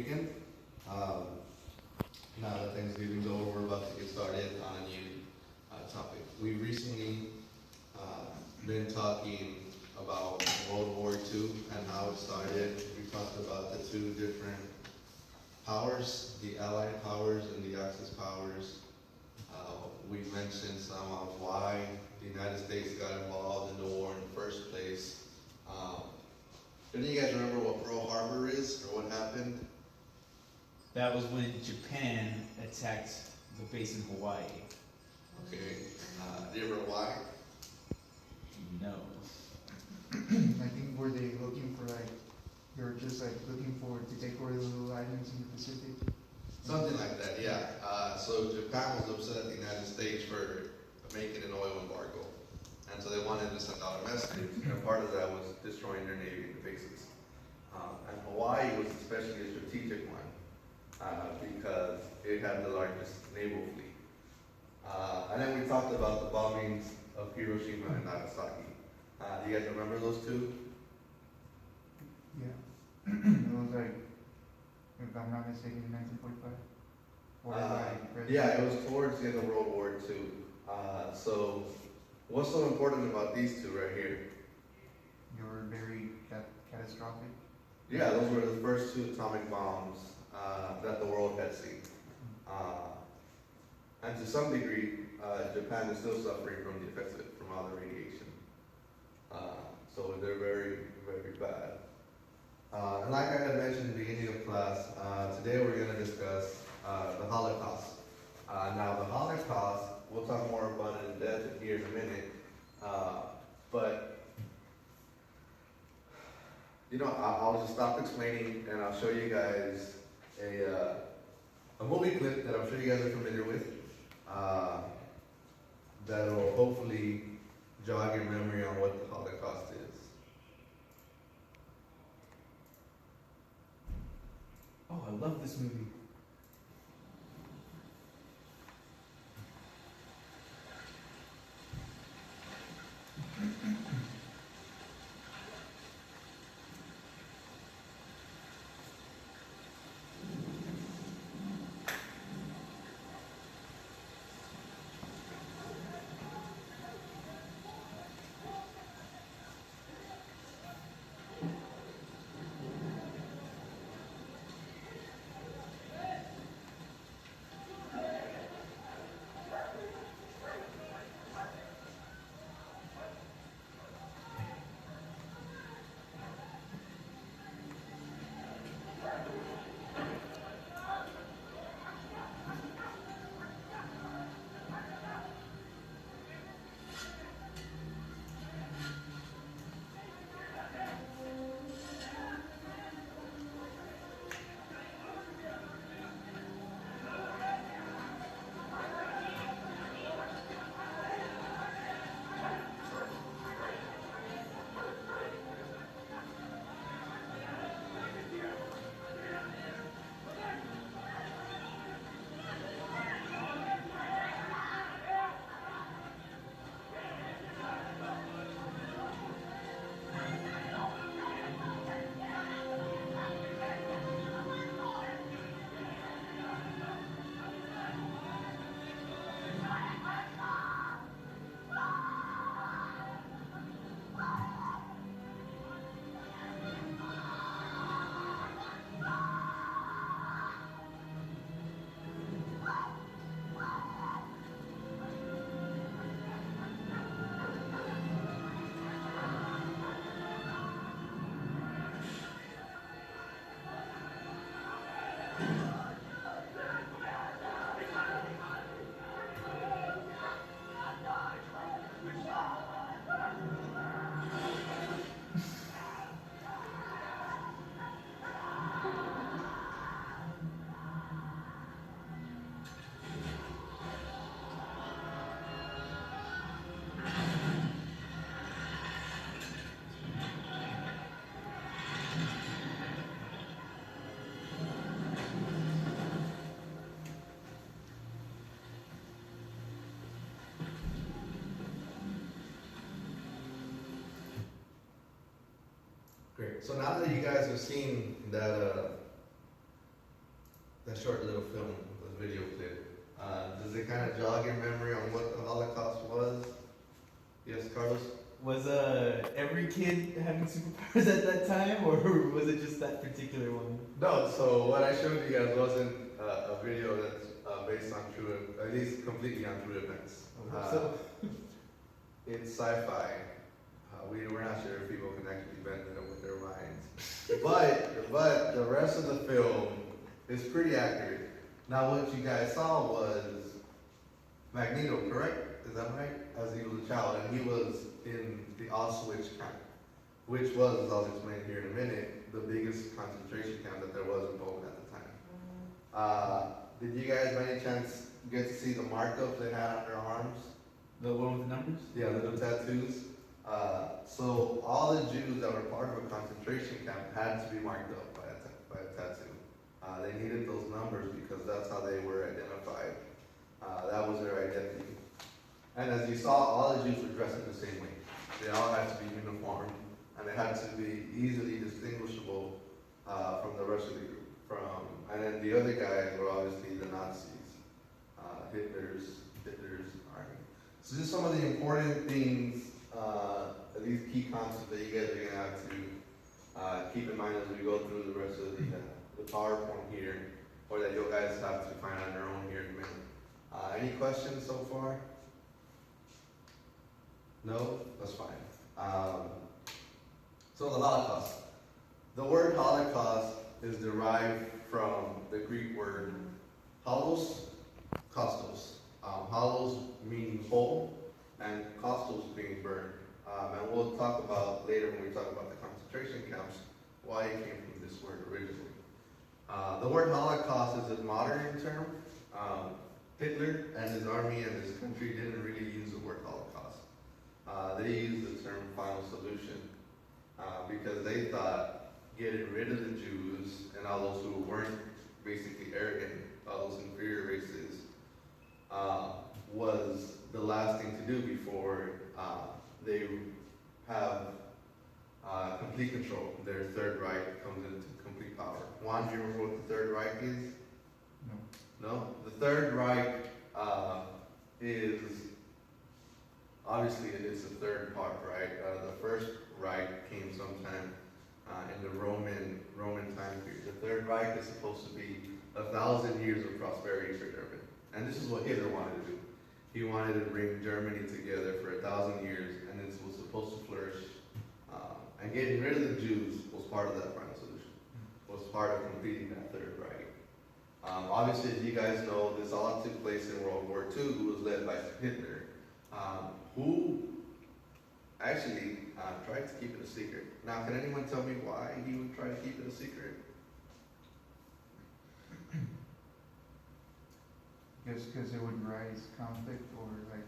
weekend. Now that Thanksgiving's over, we're about to get started on a new topic. We recently been talking about World War II and how it started. We talked about the two different powers, the Allied powers and the Axis powers. We mentioned some of why the United States got involved in the war in the first place. Any of you guys remember what Pearl Harbor is or what happened? That was when Japan attacked the base in Hawaii. Okay. Do you remember why? No. I think were they looking for they were just looking for to take over the little islands in the Pacific. Something like that, yeah. So Japan was upset at the United States for making an oil embargo. And so they wanted to send out a message, and part of that was destroying their navy bases. And Hawaii was especially a strategic one because it had the largest naval fleet. And then we talked about the bombings of Hiroshima and Nagasaki. Do you guys remember those two? Yeah. It was if I'm not mistaken, 1945. Yeah, it was towards the end of World War II. So what's so important about these two right here? They were very catastrophic. Yeah, those were the first two atomic bombs that the world had seen. And to some degree, Japan is still suffering from the effects of it, from all the radiation. So they're very, very bad. And like I had mentioned in the beginning of class, today we're going to discuss the Holocaust. Now the Holocaust, we'll talk more about it in depth here in a minute, but I'll just stop explaining and I'll show you guys a movie clip that I'm sure you guys are familiar with, that'll hopefully jog your memory on what the Holocaust is. Oh, I love this movie. Great. So now that you guys have seen that that short little film, the video clip, does it kind of jog your memory on what the Holocaust was? Yes, Carlos? Was every kid having superpowers at that time, or was it just that particular one? No, so what I showed you guys wasn't a video that's based on true, at least completely on true events. So It's sci-fi. We're not sure if people can actually bend it with their minds. But the rest of the film is pretty accurate. Now what you guys saw was Magneto, correct? Is that right? As he was a child, and he was in the Auschwitz camp, which was, as I'll explain here in a minute, the biggest concentration camp that there was in Poland at the time. Did you guys by any chance get to see the markup they had on their arms? the one with the numbers? Yeah, little tattoos. So all the Jews that were part of a concentration camp had to be marked up by a tattoo. They needed those numbers because that's how they were identified. That was their identity. And as you saw, all the Jews were dressed in the same way. They all had to be uniform, and they had to be easily distinguishable from the rest of the group. And then the other guys were obviously the Nazis, Hitler's army. So just some of the important things, these key concepts that you guys are gonna have to keep in mind as we go through the rest of the PowerPoint here, or that you guys have to find on your own here in a minute. Any questions so far? No? That's fine. So the Holocaust. The word Holocaust is derived from the Greek word holos, kostos. Holos meaning whole, and kostos being burned. And we'll talk about later when we talk about the concentration camps, why it came from this word originally. The word Holocaust is a modern term. Hitler and his army and his country didn't really use the word Holocaust. They used the term final solution because they thought getting rid of the Jews and all those who weren't basically arrogant, all those inferior races, was the last thing to do before they have complete control. Their Third Reich comes into complete power. Juan, do you remember what the Third Reich is? No. No? The Third Reich is, obviously it's the third part, right? The First Reich came sometime in the Roman time period. The Third Reich is supposed to be 1,000 years of prosperity for Germany. And this is what Hitler wanted to do. He wanted to bring Germany together for 1,000 years, and it was supposed to flourish. And getting rid of the Jews was part of that final solution, was part of completing that Third Reich. Obviously, as you guys know, this all took place in World War II, who was led by Hitler, who actually tried to keep it a secret. Now, can anyone tell me why he would try to keep it a secret? Just because it would rise conflict or like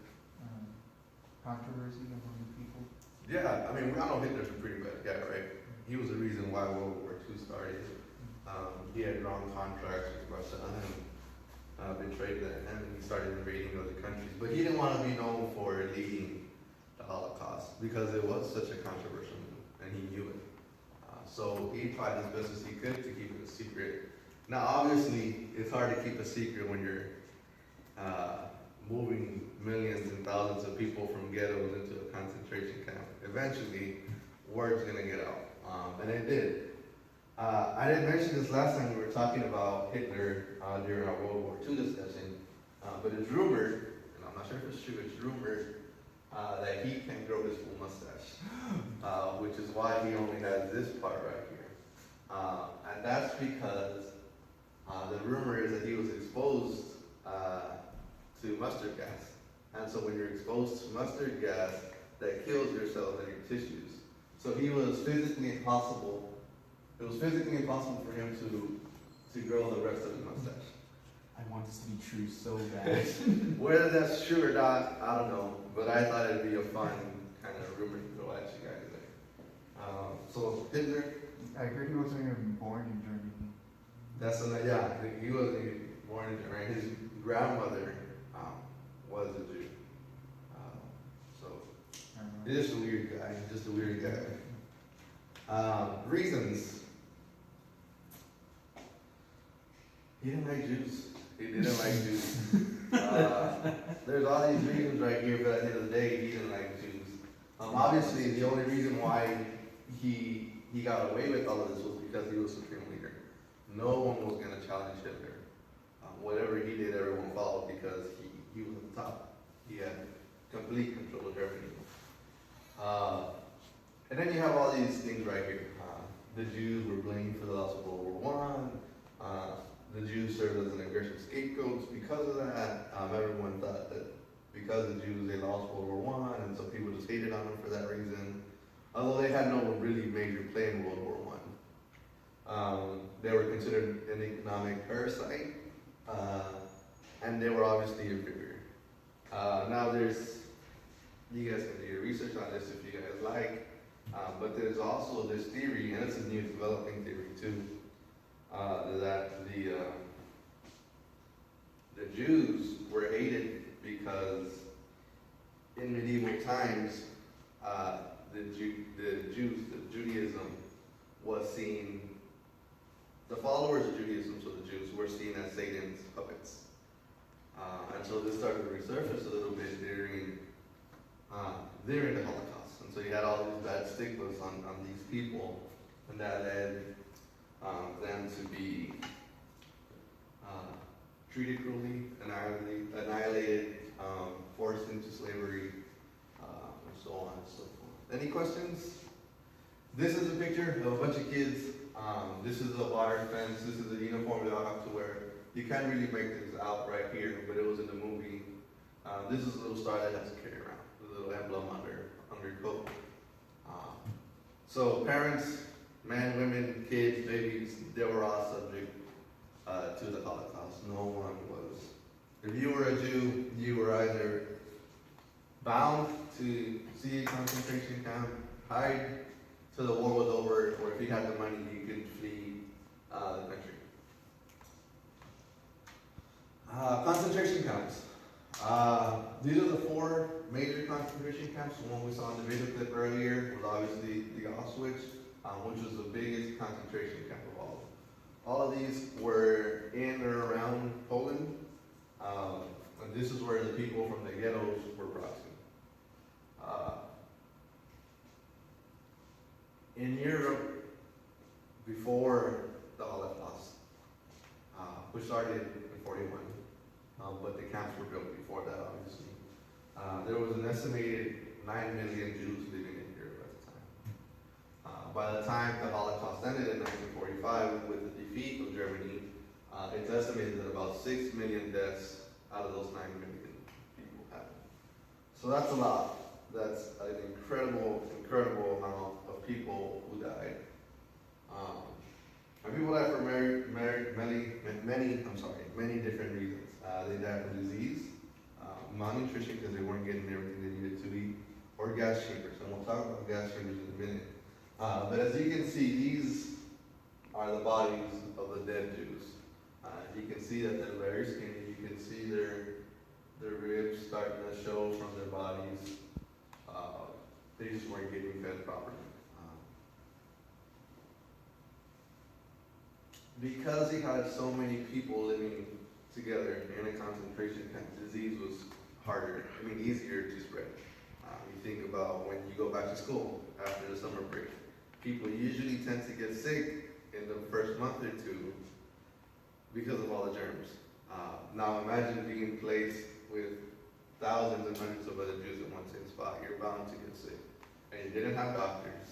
controversy among the people. Yeah, I mean, we all know Hitler's a pretty bad guy, right? He was the reason why World War II started. He had drawn contracts with Russia and betrayed them, and he started invading other countries. But he didn't want to be known for leading the Holocaust because it was such a controversial move, and he knew it. So he tried as best as he could to keep it a secret. Now, obviously, it's hard to keep a secret when you're moving millions and thousands of people from ghettos into a concentration camp. Eventually, word's gonna get out, and it did. I didn't mention this last time we were talking about Hitler during our World War II discussion, but it's rumored, and I'm not sure if it's true, it's rumored that he can grow his full mustache, which is why he only has this part right here. And that's because the rumor is that he was exposed to mustard gas. And so when you're exposed to mustard gas, that kills your cells and your tissues. So he was physically impossible. It was physically impossible for him to grow the rest of his mustache. I want this to be true so bad. Whether that's true or not, I don't know. But I thought it'd be a fun kind of rumor to throw at you guys there. So Hitler, I heard he wasn't even born in Germany. that's yeah. He wasn't even born in Germany. His grandmother was a Jew. So he's just a weird guy. Just a weird guy. Reasons. He didn't like Jews. He didn't like Jews. There's all these reasons right here, but at the end of the day, he didn't like Jews. Obviously, the only reason why he got away with all of this was because he was supreme leader. No one was going to challenge Hitler. Whatever he did, everyone followed because he was at the top. He had complete control of Germany. And then you have all these things right here. The Jews were blamed for the loss of World War I. The Jews served as an aggression scapegoats because of that. Everyone thought that because the Jews, they lost World War I, and so people just hated on them for that reason. Although they had no really major play in World War I. They were considered an economic parasite, and they were obviously inferior. Now you guys can do your research on this if you guys like, but there's also this theory, and it's a new developing theory too, that the Jews were hated because in medieval times, Judaism was seen, the followers of Judaism, so the Jews, were seen as Satan's puppets. And so this started to resurface a little bit during the Holocaust. And so you had all these bad stigmas on these people, and that led them to be treated cruelly, annihilated, forced into slavery, and so on and so forth. Any questions? This is a picture of a bunch of kids. This is a wire fence. This is a uniform they all have to wear. You can't really make things out right here, but it was in the movie. This is a little star that has to carry around, a little emblem on your coat. So parents, men, women, kids, babies, they were all subject to the Holocaust. No one was. If you were a Jew, you were either bound to see a concentration camp, hide till the war was over, or if you had the money, you could flee the country. Concentration camps. These are the 4 major concentration camps. The one we saw in the video clip earlier was obviously the Auschwitz, which was the biggest concentration camp of all. All of these were in or around Poland, and this is where the people from the ghettos were brought to. In Europe, before the Holocaust, which started in 41, but the camps were built before that, obviously. There was an estimated 9 million Jews living in Europe at the time. By the time the Holocaust ended in 1945 with the defeat of Germany, it's estimated that about 6 million deaths out of those 9 million people happened. So that's a lot. That's an incredible amount of people who died. And people died for many different reasons. They died from disease, malnutrition because they weren't getting everything they needed to eat, or gas chambers. And we'll talk about gas chambers in a minute. But as you can see, these are the bodies of the dead Jews. You can see that they're very skinny. You can see their ribs starting to show from their bodies. They just weren't getting fed properly. Because he had so many people living together in a concentration camp, disease was harder, easier to spread. You think about when you go back to school after the summer break. People usually tend to get sick in the first month or 2 because of all the germs. Now imagine being placed with thousands and hundreds of other Jews in one same spot. You're bound to get sick. And you didn't have doctors.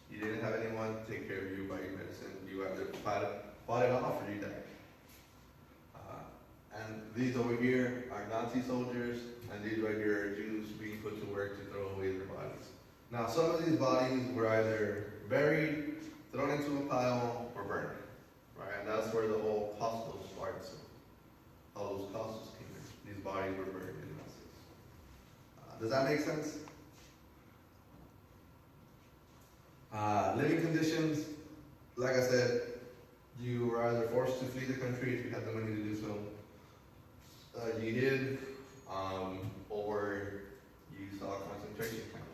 You didn't have anyone to take care of you by your medicine. You either fought it off or you died. And these over here are Nazi soldiers, and these right here are Jews being put to work to throw away their bodies. Now, some of these bodies were either buried, thrown into a pile, or burned. Right? And that's where the whole Holocaust starts. All those Holocausts came in. These bodies were burned in Nazis. Does that make sense? Living conditions, like I said, you were either forced to flee the country if you had the money to do so. You did, or you saw a concentration camp.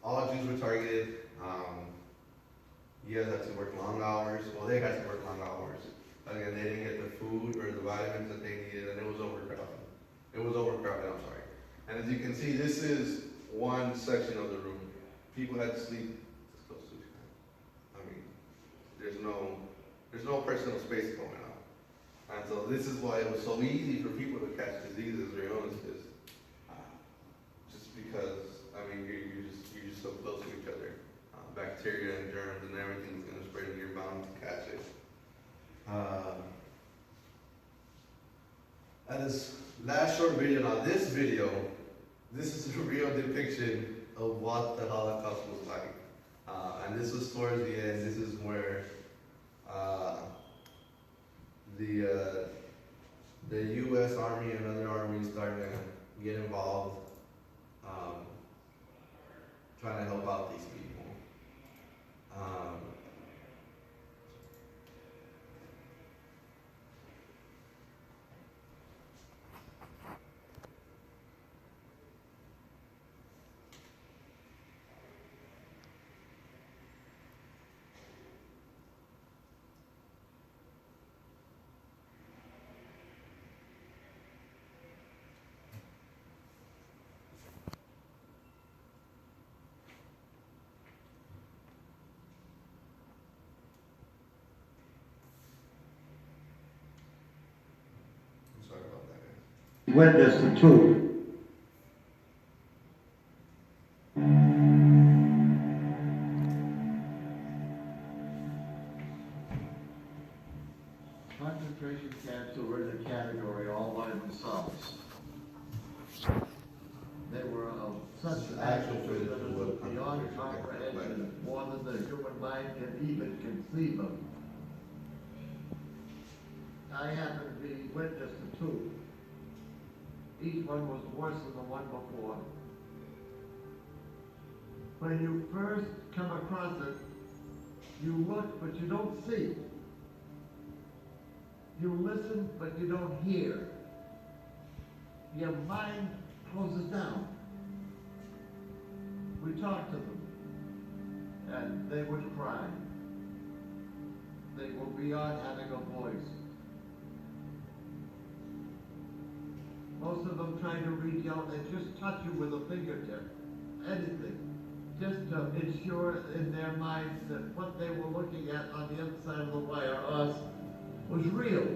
All Jews were targeted. You guys had to work long hours. Well, they had to work long hours. Again, they didn't get the food or the vitamins that they needed, and it was overcrowded. It was overcrowded, I'm sorry. And as you can see, this is one section of the room. People had to sleep this close to each other. I mean, there's no personal space going on. And so this is why it was so easy for people to catch diseases or illnesses. Just because, I mean, you're just so close to each other. Bacteria and germs and everything's going to spread and you're bound to catch it. And this last short video, now this video, this is a real depiction of what the Holocaust was like. And this was towards the end. This is where the U.S. Army and other armies started to get involved, trying to help out these people. I'm sorry about that, guys. Witness the truth. Concentration camps were in a category all by themselves. They were of such magnitude that it was beyond comprehension, more than the human mind can even conceive of. I happen to be witness to two. Each one was worse than the one before. When you first come across it, you look, but you don't see. You listen, but you don't hear. Your mind closes down. We talked to them, and they would cry. They were beyond having a voice. Most of them tried to reach out and just touch you with a fingertip, anything, just to ensure in their minds that what they were looking at on the other side of the wire, us, was real.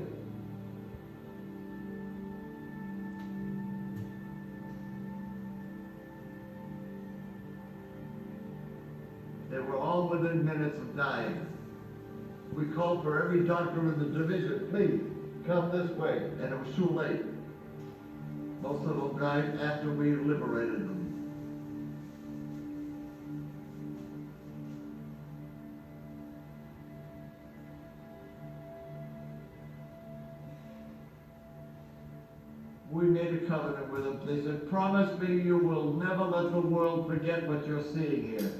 They were all within minutes of dying. We called for every doctor in the division, please, come this way, and it was too late. Most of them died after we liberated them. We made a covenant with them. They said, promise me you will never let the world forget what you're seeing here.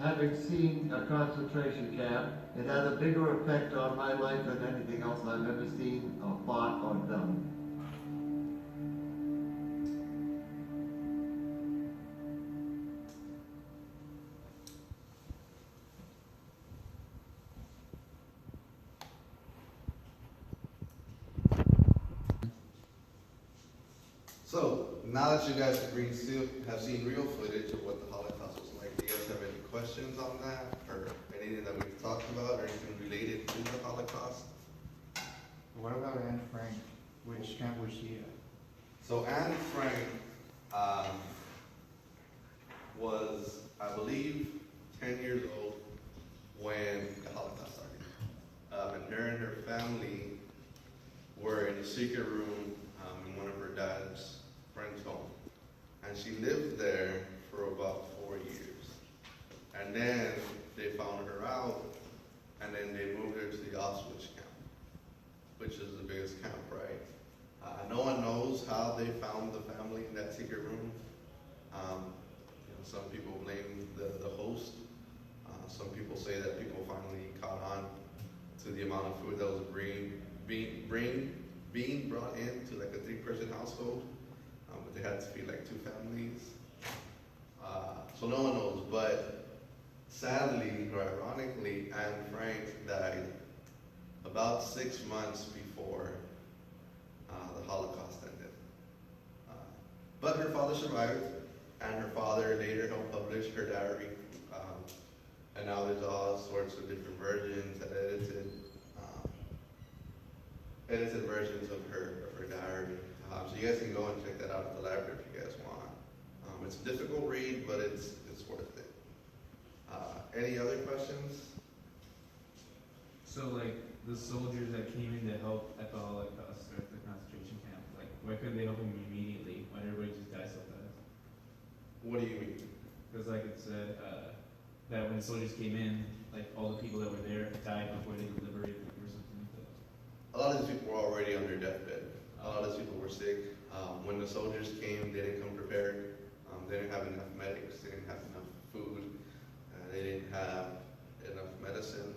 Having seen a concentration camp, it had a bigger effect on my life than anything else I've ever seen or thought or done. So, now that you guys have seen real footage of what the Holocaust was like, do you guys have any questions on that? Or anything that we've talked about, or anything related to the Holocaust? What about Anne Frank? Which camp was she at? So Anne Frank was, I believe, 10 years old when the Holocaust started. And her and her family were in a secret room in one of her dad's friend's home. And she lived there for about 4 years. And then they found her out, and then they moved her to the Auschwitz camp, which is the biggest camp, right? No one knows how they found the family in that secret room. Some people blame the host. Some people say that people finally caught on to the amount of food that was being brought into like a 3-person household, but they had to feed like 2 families. So no one knows, but sadly or ironically, Anne Frank died about 6 months before the Holocaust ended. But her father survived, and her father later helped publish her diary. And now there's all sorts of different versions and edited versions of her diary. So you guys can go and check that out at the library if you guys want. It's a difficult read, but it's worth it. Any other questions? So like the soldiers that came in to help at the Holocaust or at the concentration camp, like why couldn't they help them immediately? Why did everybody just die so fast? What do you mean? Because like it said that when the soldiers came in, like all the people that were there died before they were liberated or something like that. A lot of these people were already on their deathbed. A lot of these people were sick. When the soldiers came, they didn't come prepared. They didn't have enough medics. They didn't have enough food. They didn't have enough medicine.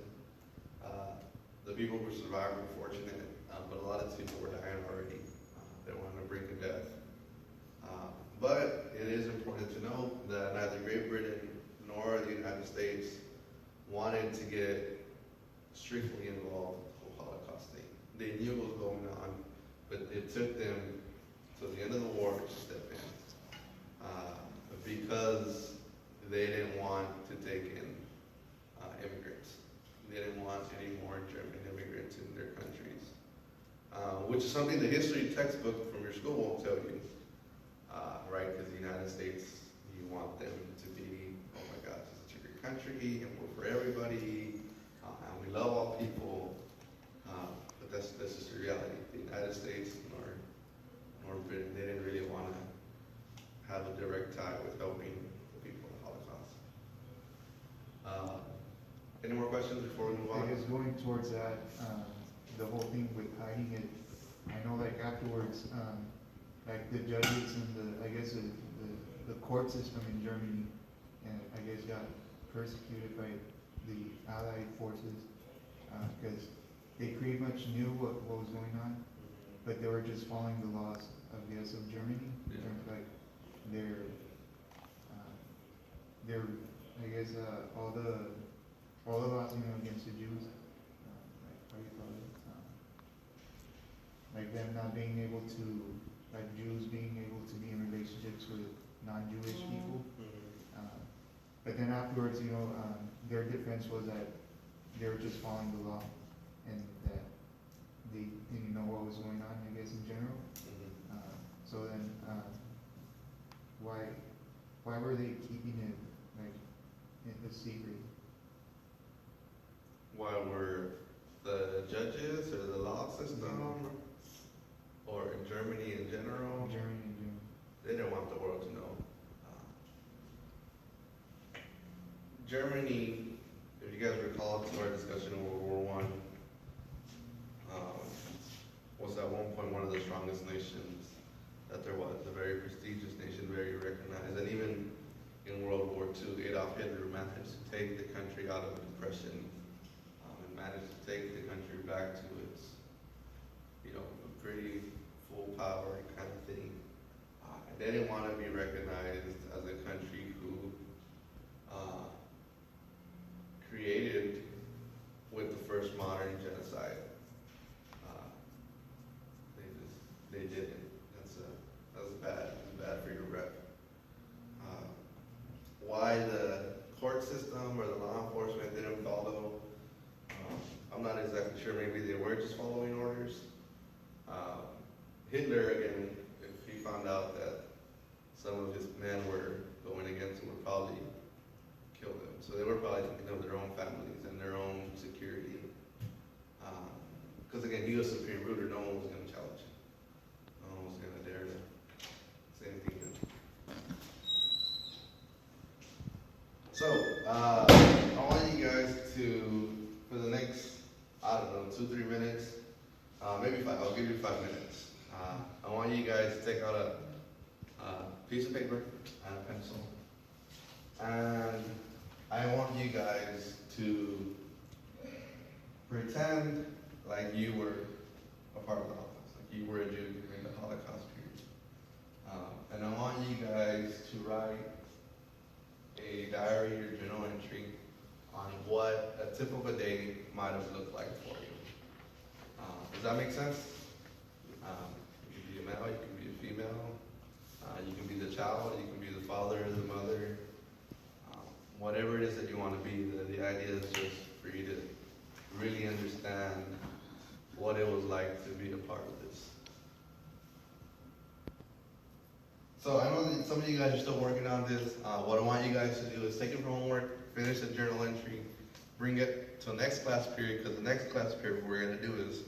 The people who survived were fortunate, but a lot of these people were dying already. They were on the brink of death. But it is important to note that neither Great Britain nor the United States wanted to get strictly involved with the whole Holocaust thing. They knew what was going on, but it took them to the end of the war to step in because they didn't want to take in immigrants. They didn't want any more German immigrants in their countries, which is something the history textbook from your school won't tell you, right? Because the United States, you want them to be, oh my gosh, it's such a great country, and we're for everybody, and we love all people, but that's just the reality. The United States nor Britain, they didn't really want to have a direct tie with helping the people in the Holocaust. Any more questions before we move on? I guess going towards that, the whole thing with hiding it, I know like afterwards, like the judges and the court system in Germany, and I guess got persecuted by the Allied forces, because they pretty much knew what was going on, but they were just following the laws of Germany. Yeah. Like their I guess all the laws against the Jews, like how do you call it? Like them not being able to, like Jews being able to be in relationships with non-Jewish people. But then afterwards, their defense was that they were just following the law, and that they didn't know what was going on, I guess, in general. So then, why were they keeping it like in the secret? Why were the judges or the law system or in Germany in general? They didn't want the world to know. Germany, if you guys recall to our discussion in World War I, was at one point one of the strongest nations that there was, a very prestigious nation, very recognized. And even in World War II, Adolf Hitler managed to take the country out of depression and managed to take the country back to its, a pretty full power kind of thing. And they didn't want to be recognized as a country who created with the first modern genocide. They didn't. That's bad for your rep. Why the court system or the law enforcement didn't follow, I'm not exactly sure. Maybe they were just following orders. Hitler, again, if he found out that some of his men were going against him, would probably kill them. So they were probably thinking of their own families and their own security. Because again, he was supreme ruler. No one was going to challenge him. No one was going to dare to say anything to him. So, I want you guys to, for the next, 2-3 minutes, maybe 5, I'll give you 5 minutes. I want you guys to take out a piece of paper and a pencil. And I want you guys to pretend like you were a part of the Holocaust, like you were a Jew during the Holocaust period. And I want you guys to write a diary or journal entry on what a typical day might have looked like for you. Does that make sense? You can be a male, you can be a female, you can be the child, you can be the father or the mother. Whatever it is that you want to be, the idea is just for you to really understand what it was like to be a part of this. So I know that some of you guys are still working on this. What I want you guys to do is take it from homework, finish the journal entry, bring it to the next class period, because the next class period what we're going to do is,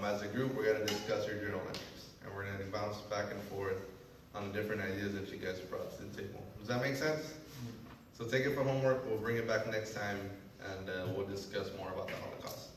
as a group, we're going to discuss your journal entries. And we're going to bounce back and forth on the different ideas that you guys brought to the table. Does that make sense? So take it from homework, we'll bring it back next time, and we'll discuss more about the Holocaust.